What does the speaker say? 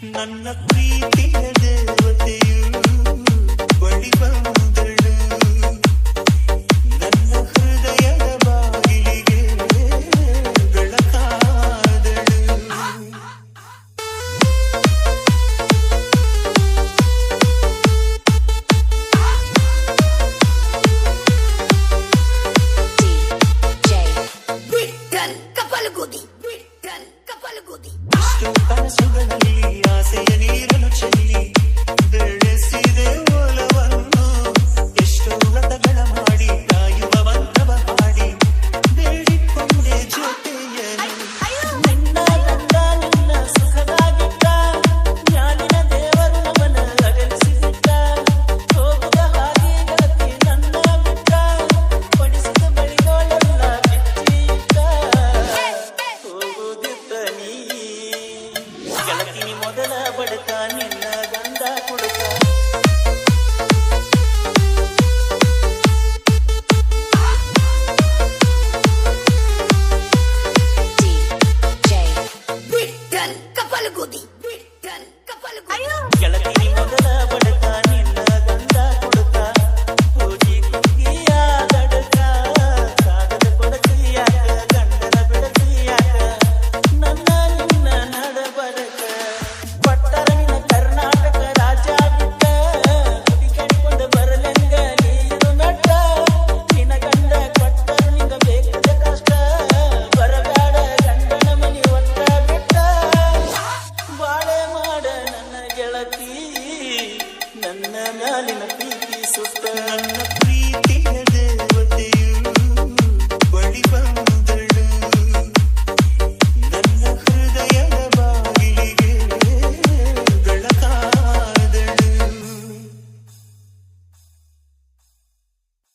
ನನ್ನ ಪ್ರೀತಿಯ ದೇವತೆಯು ಬಳಿ ಬಂದಳು, ನನ್ನ ಹೃದಯದ ಬಾಗಿಲಿಗೆ ಬೆಳಕಾದಳು. ಇಷ್ಟು ಕನಸುಗಳಲ್ಲಿ ಆಸೆಯ ನೀರನ್ನು ಚೆಲ್ಲಿ ಬೆಳೆಸಿದೆ ಒಲವನ್ನು, ಎಷ್ಟೋ ವ್ರತಗಳ ಮಾಡಿ ಕಾಯುವ ಮಂತ್ರವ ಹಾಡಿ ಬೇಡಿಕೊಂಡೆ ಜೊತೆಯನು. ನಿನ್ನ ಗಂಡ ನಿನ್ನ ಸುಖದಾಗಿದ್ದ, ಜ್ಞಾನಿನ ದೇವರು ನಮನ ಅಗಲಿಸಿಬಿಟ್ಟ. ಹೋಗುವ ಹಾಗೆ ಗೆಳತಿ ನನ್ನ ಬಿಟ್ಟ, ಪಡಿಸಿದ ಬಳಿಗಳೆಲ್ಲ ಬಿಚ್ಚಿಟ್ಟ. ಹೋಗುದಿದ್ದ ನೀ ಗೆಳತಿ ಮೊದಲ ಬಡಕ, ನಿನ್ನ ಗಂಡ ಕುಡುಕ. ಗೆಳತಿ ಮೊದಲ ಬಡಕ, ನಿನ್ನ ಗಂಡ ಕುಡುಕ. ಹೋಗಿ ಕುಗ್ಗಿಯ ದಡಕ, ಕಾಗದ ಕೊಡತಿಯಾಕ, ಗಂಡನ ಬಿಡತಿಯಾಕ, ನನ್ನ ನಿನ್ನ ನಡಬರಕ. ಪಟ್ಟರವಿನ ಕರ್ನಾಟಕ ರಾಜ್ಯ ಬಿಟ್ಟ, ಗುಡಿ ಕಡಿಕೊಂಡು ಬರಲಂಗ ನೀರು ನಟ್ಟ. ನಿನ್ನ ಗಂಡ ಕೊಟ್ಟರು ನಿಂಗ ಬೇಕದ ಕಷ್ಟ, ಬರಗಾಡ ಗಂಡನ ಮನಿ ಒಟ್ಟ ಬಿಟ್ಟ. ಬಾಳೆ ಮಾಡ ನನ್ನ ಗೆಳತಿ, ನನ್ನ ಮ್ಯಾಲಿನ